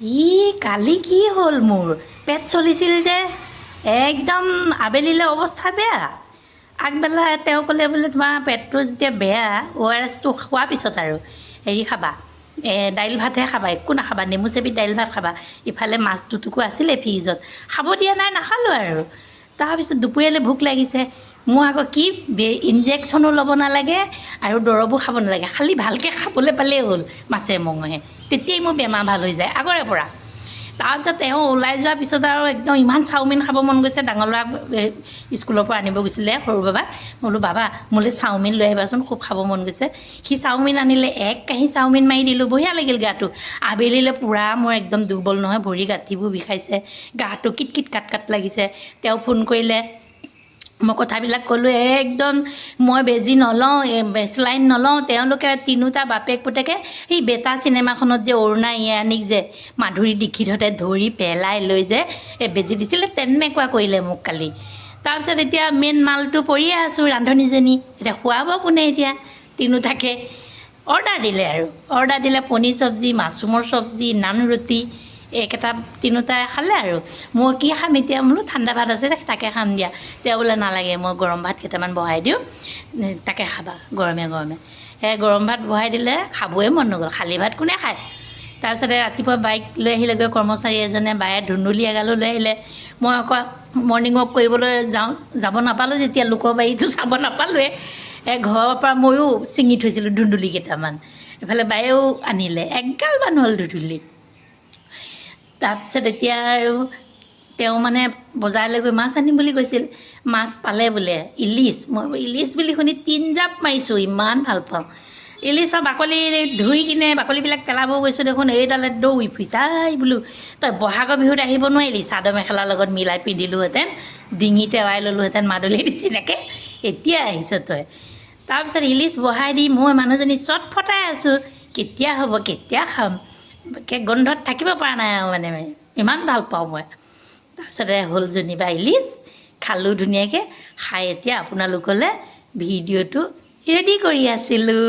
কালি কি হ'ল মোৰ পেট চলিছিল যে একদম আবেলিলৈ অৱস্থা বেয়া আগবেলা তেওঁ ক'লে বোলে তোমাৰ পেটটো যেতিয়া বেয়া ORSটো খোৱাৰ পিছত আৰু হেৰি খাবা দাইল ভাতহে খাবা একো নাখাবা নেমু চেপি দাইল ভাত খাবা ইফালে মাছ দুটুকু আছিলে ফ্ৰিজত খাব দিয়া নাই নাখালোঁ আৰু তাৰপিছত দুপৰীয়ালৈ ভোক লাগিছে মোৰ আকৌ কি ইনজেকশ্যনো ল'ব নালাগে আৰু দৰৱো খাব নালাগে খালি ভালকৈ খাবলৈ পালেই হ'ল মাছে মঙহে তেতিয়াই মোৰ বেমাৰ ভাল হৈ যায় আগৰে পৰা তাৰপিছত তেওঁ ওলাই যোৱাৰ পিছত আৰু একদম ইমান চাওমিন খাব মন গৈছে ডাঙৰ ল'ৰাক স্কুলৰ পৰা আনিব গৈছিলে সৰু বাবা মই বোলো বাবা মোলৈ চাওমিন লৈ আহিবাচোন খুব খাব মন গৈছে সি চাওমিন আনিলে এক কাঁহী চাওমিন মাৰি দিলোঁ বঢ়িয়া লাগিল গাটো আবেলিলৈ পূৰা মোৰ একদম দুৰ্বল নহয় ভৰি গাঁঠিবোৰ বিষাইছে গাটো কিট কিট কাট কাট লাগিছে তেওঁ ফোন কৰিলে মই কথাবিলাক ক'লোঁ একদম মই বেজী নলওঁ চেলাইন নলওঁ তেওঁলোকে তিনিওটা বাপেক পুতেকে সেই বেটা চিনেমাখনত যে অৰুণা ইয়ানিক যে মাধুৰী দীক্ষিতহঁতে ধৰি পেলাই লৈ যে বেজী দিছিলে তেনেকুৱা কৰিলে মোক কালি তাৰপিছত এতিয়া মেইন মালটো পৰিয়ে আছোঁ ৰান্ধনীজনী এতিয়া খুৱাব কোনে এতিয়া তিনিওটাকে অৰ্ডাৰ দিলে আৰু অৰ্ডাৰ দিলে পনীৰ চব্জি মাছৰুমৰ চব্জি নান ৰুটি এইকেইটা তিনিওটাই খালে আৰু মই কি খাম এতিয়া বোলো ঠাণ্ডা ভাত আছে তাকে খাম দিয়া তেওঁ বোলে নালাগে মই গৰম ভাত কেইটামান বহাই দিওঁ তাকে খাবা গৰমে গৰমে সেই গৰম ভাত বহাই দিলে খাবই মন নগ'ল খালী ভাত কোনে খায় তাৰপিছতে ৰাতিপুৱা বাইক লৈ আহিলেগৈ কৰ্মচাৰী এজনে বায়ে ধুন্দুলি এগালো লৈ আহিলে মই আকৌ মৰ্ণিং ৱাক কৰিবলৈ যাব নাপালোঁ যেতিয়া লোকৰ বাৰীটো চাব নাপালোঁৱে ঘৰৰ পৰা ময়ো ছিঙি থৈছিলোঁ ধুন্দুলি কেইটামান এইফালে বায়েও আনিলে এগালমান হ'ল ধুন্দুলি তাৰপিছত এতিয়া আৰু তেওঁ মানে বজাৰলৈ গৈ মাছ আনিম বুলি কৈছিল মাছ পালে বোলে ইলিচ মই ইলিচ বুলি শুনি 3 জাপ মাৰিছোঁ ইমান ভাল পাওঁ ইলিচৰ বাকলি ধুই কিনে বাকলিবিলাক পেলাব গৈছোঁ দেখোন এইডালে দৌৰি ফুৰিছাই বোলো তই বহাগৰ বিহুত আহিব নোৱাৰিলি চাদৰ মেখেলাৰ লগত মিলাই পিন্ধিলোহেঁতেন ডিঙিতে এৱাই ল'লোহেঁতেন মাদুলিৰ নিচিনাকৈ এতিয়া আহিছ তই তাৰপিছত ইলিচ বহাই দি মই মানুহজনী চট ফটাই আছোঁ কেতিয়া হ'ব কেতিয়া খাম গোন্ধত থাকিব পৰা নাই আৰু মানে ইমান ভাল পাওঁ মই তাৰপিছতে হ'ল যেনিবা ইলিচ খালোঁ ধুনীয়াকৈ খাই এতিয়া আপোনালোকলৈ ভিডিঅ'টো ৰেডি কৰি আছিলোঁ